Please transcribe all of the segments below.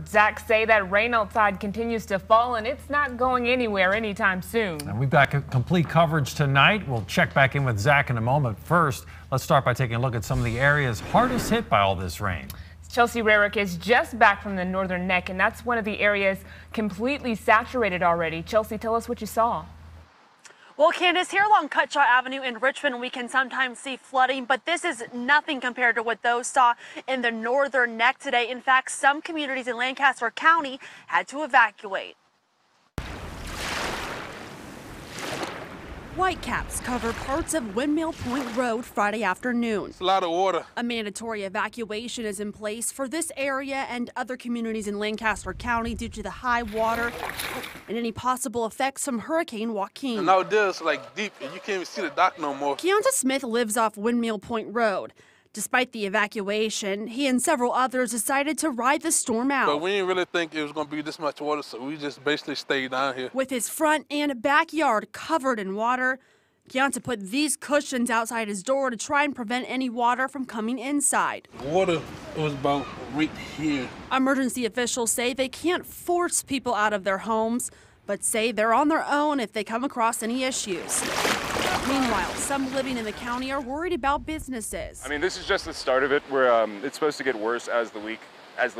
Zach, say that rain outside continues to fall and it's not going anywhere anytime soon. And we've got complete coverage tonight. We'll check back in with Zach in a moment. First, let's start by taking a look at some of the areas hardest hit by all this rain. Chelsea, Rarrick is just back from the northern neck, and that's one of the areas completely saturated already. Chelsea, tell us what you saw. Well, Candace, here along Cutshaw Avenue in Richmond, we can sometimes see flooding, but this is nothing compared to what those saw in the northern neck today. In fact, some communities in Lancaster County had to evacuate. Whitecaps covered parts of Windmill Point Road Friday afternoon. It's a lot of water. A mandatory evacuation is in place for this area and other communities in Lancaster County due to the high water and any possible effects from Hurricane Joaquin. And out there it's like deep and you can't even see the dock no more. Keonta Smith lives off Windmill Point Road. Despite the evacuation, he and several others decided to ride the storm out. But we didn't really think it was going to be this much water, so we just basically stayed down here. With his front and backyard covered in water, Keonta put these cushions outside his door to try and prevent any water from coming inside. The water was about right here. Emergency officials say they can't force people out of their homes, but say they're on their own if they come across any issues. Meanwhile, some living in the county are worried about businesses. I mean, this is just the start of it. It's supposed to get worse as the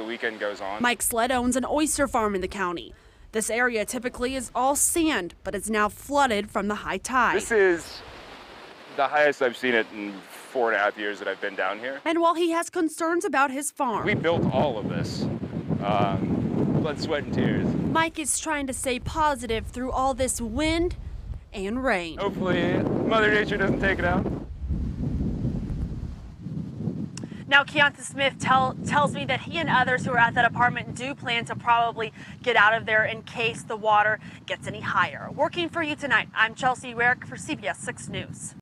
weekend goes on. Mike Sled owns an oyster farm in the county. This area typically is all sand, but it's now flooded from the high tide. This is the highest I've seen it in 4.5 years that I've been down here. And while he has concerns about his farm, we built all of this. Blood, sweat, and tears. Mike is trying to stay positive through all this wind and rain. Hopefully, Mother Nature doesn't take it out. Now, Keonta Smith tells me that he and others who are at that apartment do plan to probably get out of there in case the water gets any higher. Working for you tonight, I'm Chelsea Rarrick for CBS 6 News.